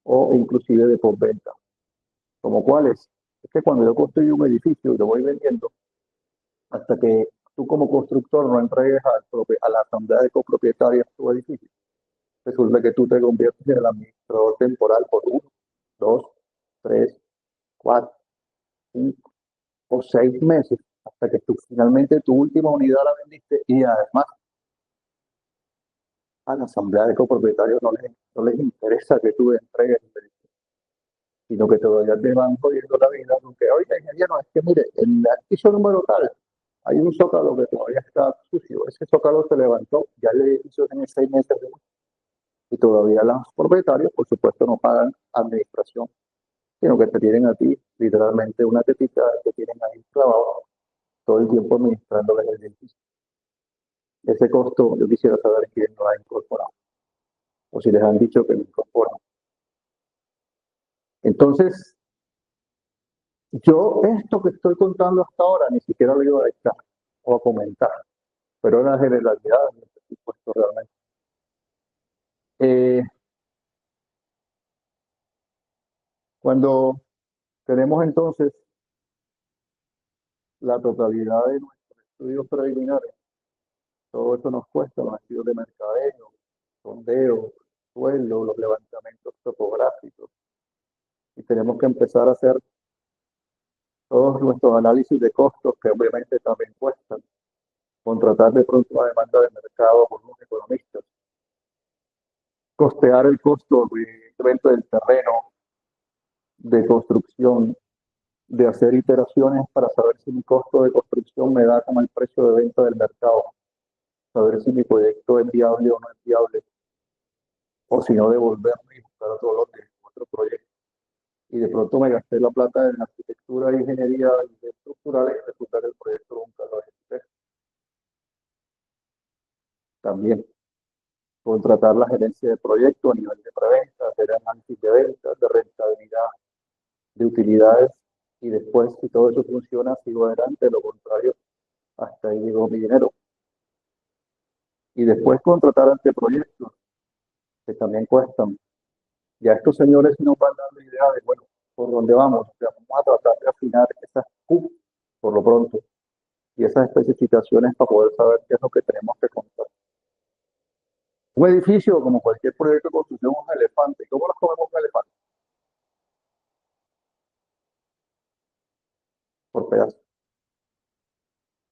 o inclusive de postventa? ¿Como cuáles? Es que cuando yo construyo un edificio y lo voy vendiendo, hasta que tú como constructor no entregues a la asamblea de copropietarios tu edificio, resulta que tú te conviertes en el administrador temporal por 1, 2, 3, 4, 5 o 6 meses, hasta que tú finalmente tu última unidad la vendiste y además a la asamblea de copropietarios no les interesa que tú entregues el edificio, sino que todavía te van jodiendo la vida, porque oiga, ingeniero, es que mire, en el piso número tal hay un zócalo que todavía está sucio, ese zócalo se levantó, ya el edificio tiene 6 meses de uso, y todavía los propietarios, por supuesto, no pagan administración, sino que te tienen a ti literalmente una tetita que tienen ahí clavado todo el tiempo administrándoles el edificio. Ese costo yo quisiera saber quién lo ha incorporado, o si les han dicho que lo incorporan. Entonces, yo esto que estoy contando hasta ahora ni siquiera lo iba a dictar o a comentar, pero era la generalidad de este presupuesto realmente. Cuando tenemos entonces la totalidad de nuestros estudios preliminares, todo eso nos cuesta los estudios de mercadeo, sondeo, suelo, los levantamientos topográficos, y tenemos que empezar a hacer todos nuestros análisis de costos, que obviamente también cuestan, contratar de pronto una demanda de mercado con unos economistas, costear el costo evidentemente del terreno, de construcción, de hacer iteraciones para saber si mi costo de construcción me da como el precio de venta del mercado, saber si mi proyecto es viable o no es viable, o si no devolverme y buscar otro lote, otro proyecto. Y de pronto me gasté la plata en arquitectura, ingeniería y estructural y resulta que el proyecto nunca lo ejecuté. También contratar la gerencia de proyecto a nivel de preventa, hacer análisis de ventas, de rentabilidad, de utilidades, y después, si todo eso funciona, sigo adelante, de lo contrario, hasta ahí llegó mi dinero. Y después contratar anteproyectos, que también cuestan. Ya estos señores sí nos van dando idea de, bueno, por dónde vamos. O sea, vamos a tratar de afinar esas Q por lo pronto y esas especificaciones para poder saber qué es lo que tenemos que contar. Un edificio, como cualquier proyecto de construcción, es un elefante. ¿Cómo nos comemos un elefante? Por pedazos.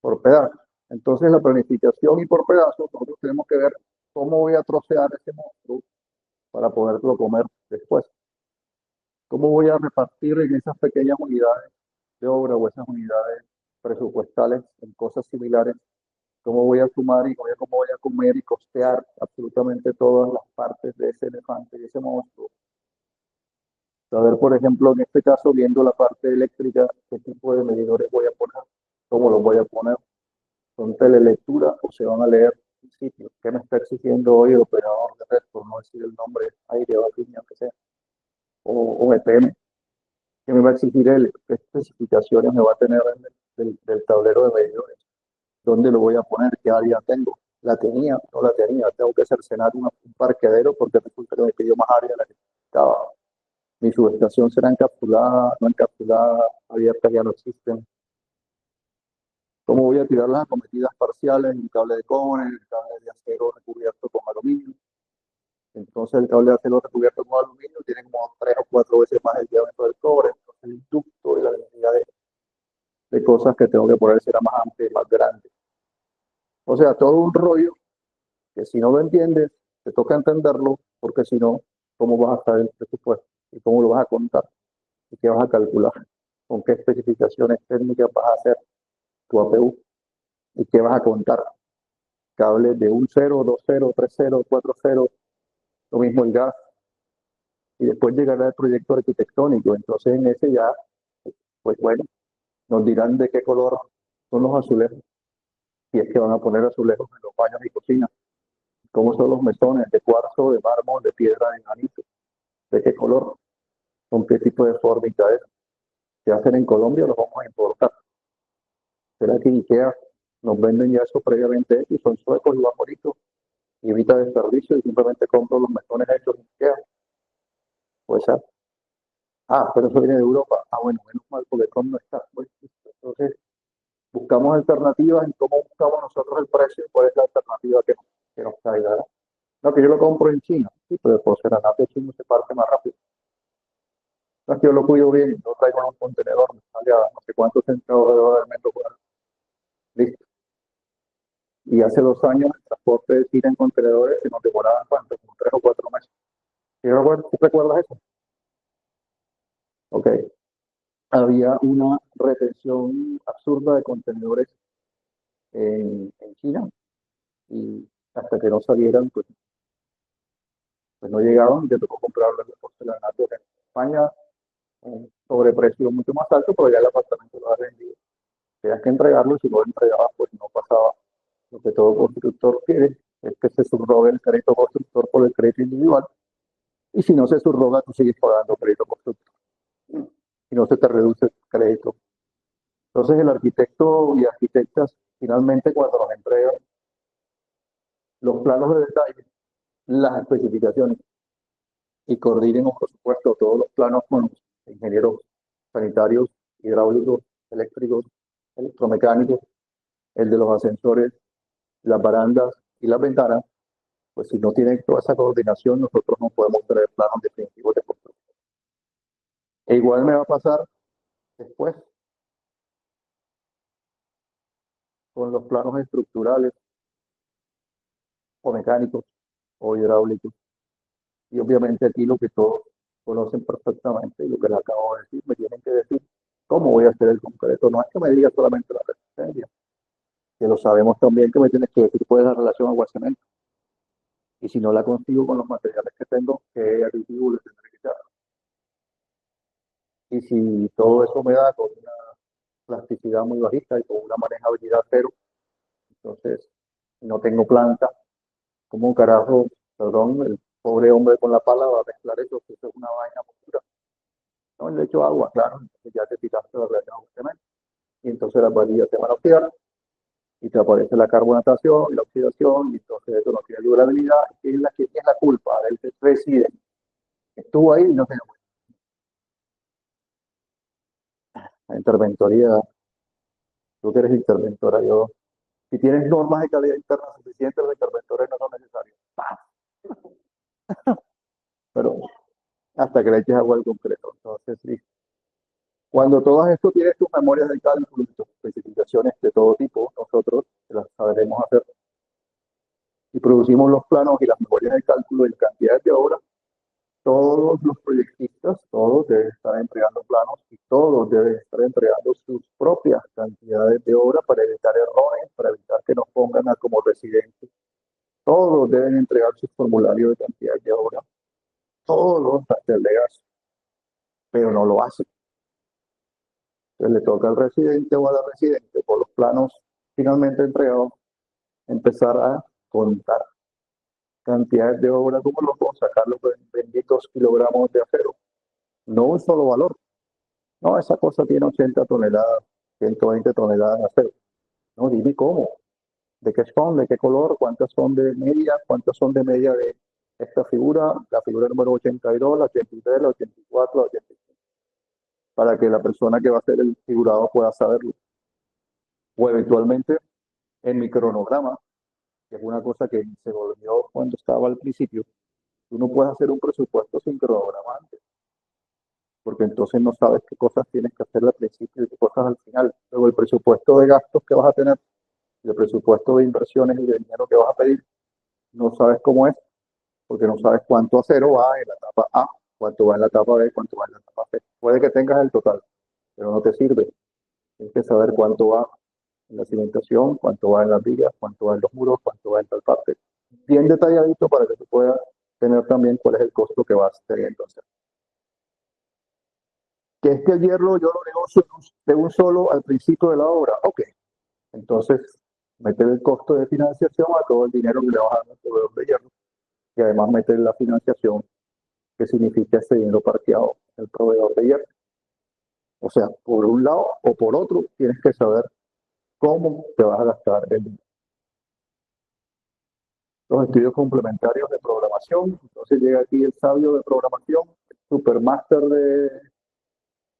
Por pedazos. Entonces, la planificación y por pedazos, nosotros tenemos que ver cómo voy a trocear ese monstruo para poderlo comer después. ¿Cómo voy a repartir en esas pequeñas unidades de obra o esas unidades presupuestales en cosas similares? ¿Cómo voy a sumar y cómo voy a comer y costear absolutamente todas las partes de ese elefante y ese monstruo? Saber, por ejemplo, en este caso, viendo la parte eléctrica, qué tipo de medidores voy a poner, cómo los voy a poner, son telelectura o se van a leer en sitio. ¿Qué me está exigiendo hoy el operador de red, por no decir el nombre, aire o línea, que sea, o EPM? ¿Qué me va a exigir él? ¿Qué especificaciones me va a tener del tablero de medidores? ¿Dónde lo voy a poner? ¿Qué área tengo? ¿La tenía? ¿No la tenía? Tengo que cercenar un parqueadero porque resulta que me pidió más área de la que necesitaba. Mi subestación será encapsulada, no encapsulada, abiertas ya no existen. ¿Cómo voy a tirar las acometidas parciales? Un cable de cobre, el cable de acero recubierto con aluminio. Entonces el cable de acero recubierto con aluminio tiene como 3 o 4 veces más el diámetro del cobre. Entonces el ducto y la cantidad de cosas que tengo que poner será más amplia y más grande. O sea, todo un rollo que si no lo entiendes, te toca entenderlo, porque si no, ¿cómo vas a saber el presupuesto? ¿Y cómo lo vas a contar? ¿Y qué vas a calcular? ¿Con qué especificaciones técnicas vas a hacer tu APU? ¿Y qué vas a contar? Cables de 1 0, 2 0, 3 0, 4 0, lo mismo el gas. Y después llegará el proyecto arquitectónico. Entonces en ese ya, pues bueno, nos dirán de qué color son los azulejos, si es que van a poner azulejos en los baños y cocinas. ¿Cómo son los mesones? ¿De cuarzo, de mármol, de piedra, de granito, ¿De qué color? ¿Con qué tipo de fórmica es? ¿Se hacen en Colombia o los vamos a importar? ¿Será que IKEA nos venden ya eso previamente hecho y son suecos y van bonitos y evita desperdicio y simplemente compro los mesones hechos en IKEA? Pues pero eso viene de Europa. Bueno, menos mal porque Trump no está. Pues, entonces, buscamos alternativas y cómo buscamos nosotros el precio y cuál es la alternativa que nos caiga. No, que yo lo compro en China, sí, pero el porcelanato chino se parte más rápido. No es que yo lo cuido bien, yo traigo en un contenedor, me sale a no sé cuántos centavos de dólar el metro cuadrado. Listo. Y hace 2 años el transporte de China en contenedores se nos demoraba cuánto, como 3 o 4 meses. ¿Sí recuerdas eso? Ok. Había una retención absurda de contenedores en China y hasta que no salieran, pues no llegaban y te tocó comprarlos de porcelanato en España, un sobreprecio mucho más alto, pero ya el apartamento lo ha vendido. Tenías que entregarlo y si no lo entregabas, pues no pasaba lo que todo constructor quiere, es que se subrogue el crédito constructor por el crédito individual y si no se subroga, tú sigues pagando crédito constructor y no se te reduce el crédito. Entonces el arquitecto y arquitectas finalmente cuando nos entregan los planos de detalle, las especificaciones y coordinen, por supuesto, todos los planos con los ingenieros sanitarios, hidráulicos, eléctricos, electromecánicos, el de los ascensores, las barandas y las ventanas, pues si no tienen toda esa coordinación, nosotros no podemos tener planos definitivos de construcción. E igual me va a pasar después con los planos estructurales o mecánicos o hidráulicos. Y obviamente aquí lo que todos conocen perfectamente y lo que les acabo de decir, me tienen que decir cómo voy a hacer el concreto. No es que me diga solamente la resistencia, que lo sabemos también que me tienes que decir cuál es la relación agua-cemento. Y si no la consigo con los materiales que tengo, ¿qué aditivo le tendré que echar? Y si todo eso me da con una plasticidad muy bajita y con una manejabilidad cero, entonces no tengo planta, como un carajo, perdón, el pobre hombre con la pala va a mezclar eso, que eso es una vaina muy dura. No, le echo agua, claro, entonces ya te quitaste la relación agua-cemento. Y entonces las varillas se van a oxidar y te aparece la carbonatación y la oxidación y entonces eso no tiene durabilidad. ¿Quién es la culpa? Del que reside. Estuvo ahí y no se dio cuenta. La interventoría, tú que eres interventora, yo, si tienes normas de calidad interna suficientes, los interventores no son necesarios. Pero hasta que le eches agua al concreto. Entonces, sí. Cuando todo esto tienes tus memorias de cálculo y tus especificaciones de todo tipo, nosotros las sabremos hacer y producimos los planos y las memorias de cálculo y cantidades de obra. Todos los proyectistas, todos deben estar entregando planos y todos deben estar entregando sus propias cantidades de obra para evitar errores, para evitar que nos pongan a como residentes. Todos deben entregar sus formularios de cantidad de obra, todos hasta el legazo, pero no lo hacen. Entonces le toca al residente o a la residente, por los planos finalmente entregados, empezar a contar cantidades de obra como locos, sacar los benditos kilogramos de acero, no un solo valor. No, esa cosa tiene 80 toneladas, 120 toneladas de acero. No, dime cómo, de qué son, de qué color, cuántas son de media, cuántas son de media de esta figura, la figura número 82, la 83, la 84, la 85, para que la persona que va a hacer el figurado pueda saberlo. O eventualmente en mi cronograma, que es una cosa que se volvió cuando estaba al principio, tú no puedes hacer un presupuesto sin cronograma antes, porque entonces no sabes qué cosas tienes que hacer al principio y qué cosas al final. Luego el presupuesto de gastos que vas a tener, el presupuesto de inversiones y de dinero que vas a pedir, no sabes cómo es, porque no sabes cuánto acero va en la etapa A, cuánto va en la etapa B, cuánto va en la etapa C. Puede que tengas el total, pero no te sirve. Tienes que saber cuánto va en la cimentación, cuánto va en las vigas, cuánto va en los muros, cuánto va en tal parte. Bien detalladito para que tú puedas tener también cuál es el costo que vas teniendo. Que es que el hierro yo lo negocio de un solo al principio de la obra. Ok, entonces meter el costo de financiación a todo el dinero que le vas a dar al proveedor de hierro y además meter la financiación ¿Qué significa ese dinero parqueado? El proveedor de hierro. O sea, por un lado o por otro, tienes que saber cómo te vas a gastar el dinero. Los estudios complementarios de programación. Entonces llega aquí el sabio de programación, supermáster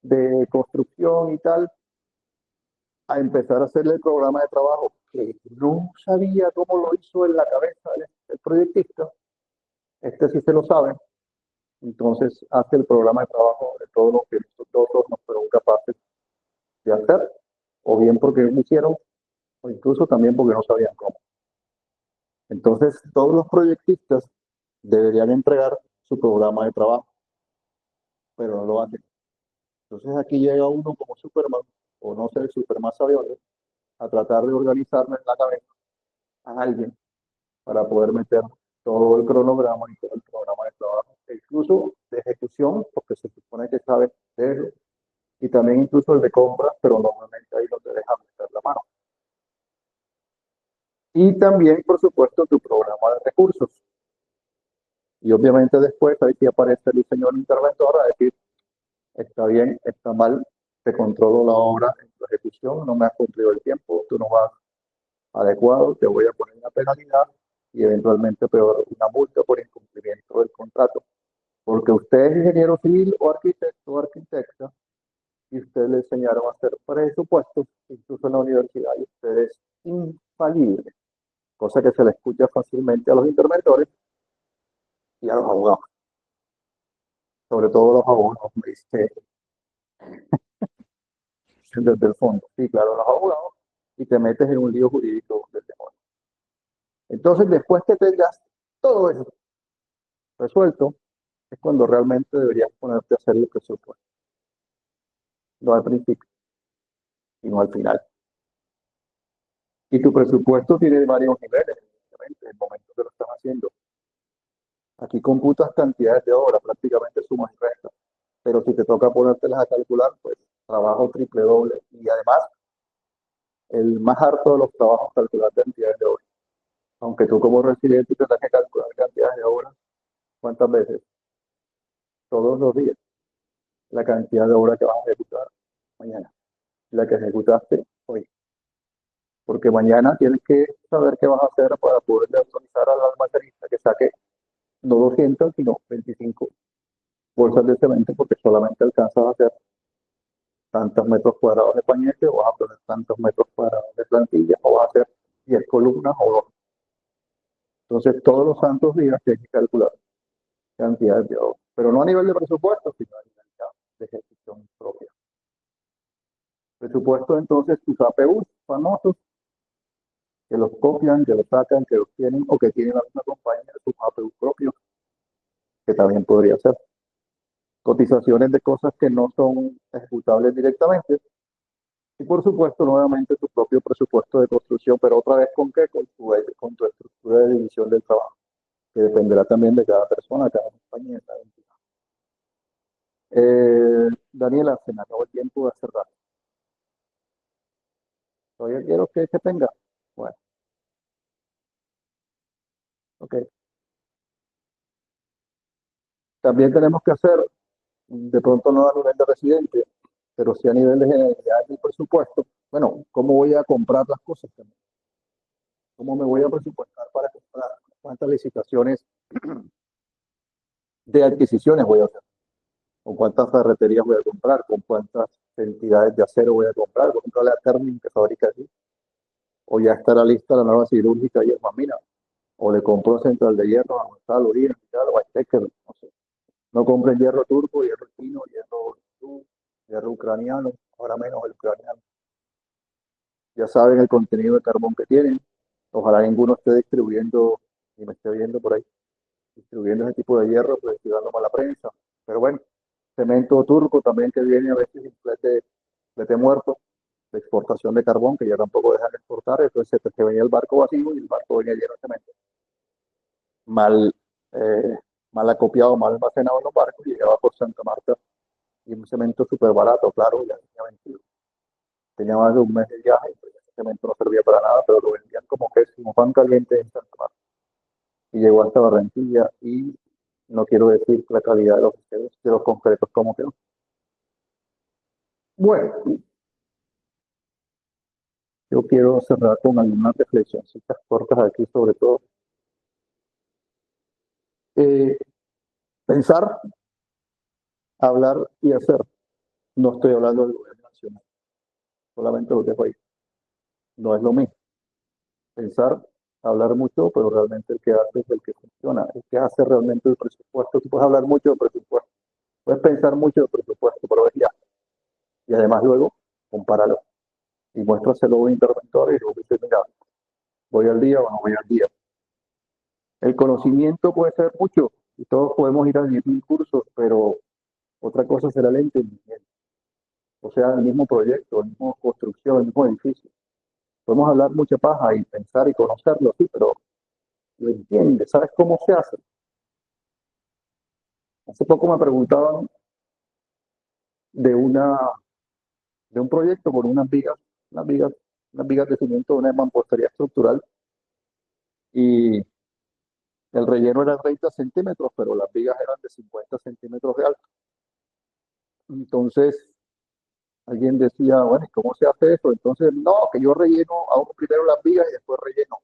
de construcción y tal, a empezar a hacerle el programa de trabajo que no sabía cómo lo hizo en la cabeza el proyectista. Este sí se lo sabe. Entonces hace el programa de trabajo de todo lo que nosotros no fueron capaces de hacer, o bien porque no hicieron, o incluso también porque no sabían cómo. Entonces, todos los proyectistas deberían entregar su programa de trabajo, pero no lo hacen. Entonces aquí llega uno como Superman, o no sé, Superman sabiondo, a tratar de organizarle en la cabeza a alguien para poder meter todo el cronograma y todo el programa de trabajo, e incluso de ejecución, porque se supone que sabe de eso, y también incluso el de compras, pero normalmente ahí no te dejan meter la mano. Y también, por supuesto, tu programa de recursos. Y obviamente después ahí sí aparece el señor interventor a decir, está bien, está mal, te controlo la obra en tu ejecución, no me has cumplido el tiempo, tú no vas adecuado, te voy a poner una penalidad y eventualmente peor, una multa por incumplimiento del contrato. Porque usted es ingeniero civil o arquitecto o arquitecta y usted le enseñaron a hacer presupuestos, incluso en la universidad, y usted es infalible, cosa que se le escucha fácilmente a los interventores y a los abogados, sobre todo los abogados, me dice desde el fondo. Sí, claro, los abogados, y te metes en un lío jurídico del demonio. Entonces, después que tengas todo eso resuelto, es cuando realmente deberías ponerte a hacer el presupuesto. No al principio, sino al final. Y tu presupuesto tiene varios niveles, evidentemente, en el momento que lo estás haciendo. Aquí computas cantidades de horas, prácticamente sumas y restas. Pero si te toca ponértelas a calcular, pues trabajo triple doble. Y además, el más harto de los trabajos, calcular cantidades de horas. Aunque tú como residente tendrás que calcular cantidades de horas, ¿cuántas veces? Todos los días. La cantidad de horas que vas a ejecutar mañana. La que ejecutaste hoy. Porque mañana tienes que saber qué vas a hacer para poderle autorizar al almacenista que saque no 200, sino 25 bolsas de cemento, porque solamente alcanzas a hacer tantos metros cuadrados de pañete, o vas a poner tantos metros cuadrados de plantilla, o vas a hacer 10 columnas o 2. Entonces, todos los santos días tienes que calcular cantidades de obra, pero no a nivel de presupuesto, sino a nivel de ejecución propia. Presupuesto, entonces, tus APUs famosos, que los copian, que los sacan, que los tienen, o que tienen la misma compañía, sus APUs propios, que también podría ser. Cotizaciones de cosas que no son ejecutables directamente. Y por supuesto, nuevamente tu propio presupuesto de construcción, pero otra vez con qué, con tu estructura de división del trabajo, que dependerá también de cada persona, cada compañía, cada entidad. Daniela, se me acabó el tiempo de hacer rato. Todavía quiero que se tenga. Bueno, ok. También tenemos que hacer, de pronto no a nivel de residente, pero sí a nivel de generalidad del presupuesto. Bueno, ¿cómo voy a comprar las cosas también? ¿Cómo me voy a presupuestar para comprar? ¿Cuántas licitaciones de adquisiciones voy a hacer? ¿Con cuántas ferreterías voy a comprar? ¿Con cuántas entidades de acero voy a comprar? ¿Por ejemplo, la Ternium que fabrica aquí? ¿O ya estará lista la nueva siderúrgica y Hermamina? ¿O le compro Central de Hierro a Gonzalo Díaz y tal, o a Stecker? No sé. No compren hierro turco, hierro chino, hierro hindú, hierro ucraniano, ahora menos el ucraniano. Ya saben el contenido de carbón que tienen. Ojalá ninguno esté distribuyendo, y me esté viendo por ahí, distribuyendo ese tipo de hierro, pues estoy dando mala prensa. Pero bueno, cemento turco también que viene a veces en flete muerto, de exportación de carbón, que ya tampoco dejan de exportar, entonces se venía el barco vacío y el barco venía lleno de cemento. Mal, eh, mal acopiado, mal almacenado en los barcos, y llegaba por Santa Marta y un cemento súper barato, claro, ya tenía vencido. Tenía más de un mes de viaje, y pues ese cemento no servía para nada, pero lo vendían como que es como pan caliente en Santa Marta. Y llegó hasta Barranquilla y No quiero decir la calidad de los concretos como quedó. Bueno, yo quiero cerrar con algunas reflexioncitas cortas aquí, sobre todo. Eh, Pensar, hablar y hacer. No estoy hablando del gobierno nacional, solamente lo dejo ahí. No es lo mismo. Pensar, hablar mucho, pero realmente el que hace es el que funciona. El que hace realmente el presupuesto. Tú puedes hablar mucho de presupuesto, puedes pensar mucho de presupuesto, pero es ya. Y además luego, compáralo y muéstraselo a un interventor y luego dice, mira, voy al día o no voy al día. El conocimiento puede ser mucho y todos podemos ir a 10.000 cursos, pero otra cosa será el entendimiento. O sea, el mismo proyecto, la misma construcción, el mismo edificio. Podemos hablar mucha paja y pensar y conocerlo, sí, pero lo entiendes, ¿sabes cómo se hace? Hace poco me preguntaban de una de un proyecto con unas vigas, unas vigas de cimiento de una mampostería estructural y el relleno era 30 centímetros, pero las vigas eran de 50 centímetros de alto. Entonces, alguien decía, bueno, ¿y cómo se hace eso? Entonces, no, que yo relleno, hago primero las vigas y después relleno.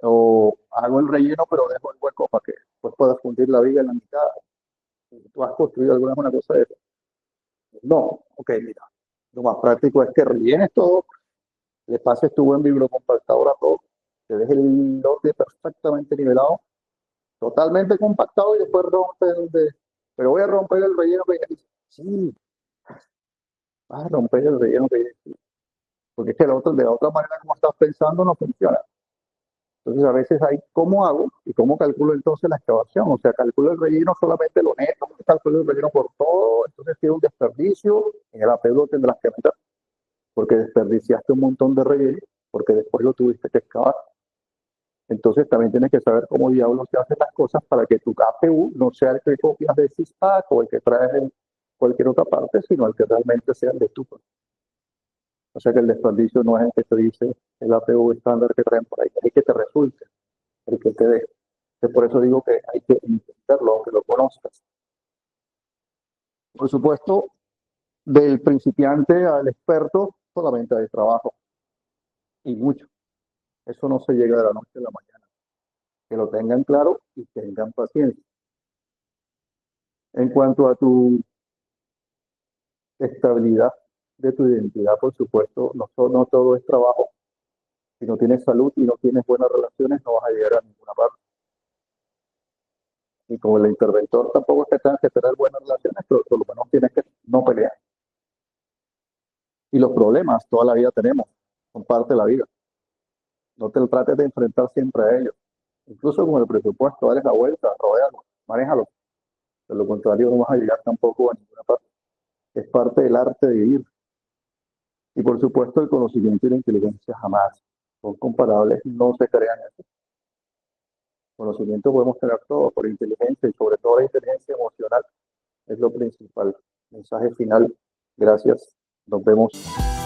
O hago el relleno, pero dejo el hueco para que después puedas fundir la viga en la mitad. ¿Tú has construido alguna una cosa de eso? No, ok, mira. Lo más práctico es que rellenes todo, le pases tu buen vibrocompactador a todo, te dejes el lote perfectamente nivelado, totalmente compactado y después rompe pero voy a romper el relleno que ya hice. Sí, vas a romper el relleno que ya hice. Porque es que de la otra manera como estás pensando no funciona. Entonces a veces hay cómo hago y cómo calculo entonces la excavación. O sea, calculo el relleno solamente lo neto, calculo el relleno por todo, entonces tiene un desperdicio, en el apego tendrás que meter, porque desperdiciaste un montón de relleno, porque después lo tuviste que excavar. Entonces también tienes que saber cómo diablos se hacen las cosas para que tu KPU no sea el que copias de CISPAC o el que traes en cualquier otra parte, sino el que realmente sea el de tu. O sea que el desperdicio no es el que te dice el APU estándar que traen por ahí, es el que te resulte, el que te dé. Por eso digo que hay que entenderlo, aunque lo conozcas. Por supuesto, del principiante al experto solamente hay trabajo y mucho. Eso no se llega de la noche a la mañana. Que lo tengan claro y tengan paciencia. En cuanto a tu estabilidad de tu identidad, por supuesto, no todo es trabajo. Si no tienes salud y no tienes buenas relaciones, no vas a llegar a ninguna parte. Y como el interventor tampoco es que tengas que tener buenas relaciones, pero por lo menos tienes que no pelear. Y los problemas toda la vida tenemos, son parte de la vida. No te trates de enfrentar siempre a ellos. Incluso con el presupuesto, dale la vuelta, rodéalo, manéjalo. De lo contrario, no vas a llegar tampoco a ninguna parte. Es parte del arte de vivir. Y por supuesto, el conocimiento y la inteligencia jamás son comparables, no se crean eso. Conocimiento podemos tener todo, por inteligencia y sobre todo la inteligencia emocional es lo principal. Mensaje final. Gracias. Nos vemos.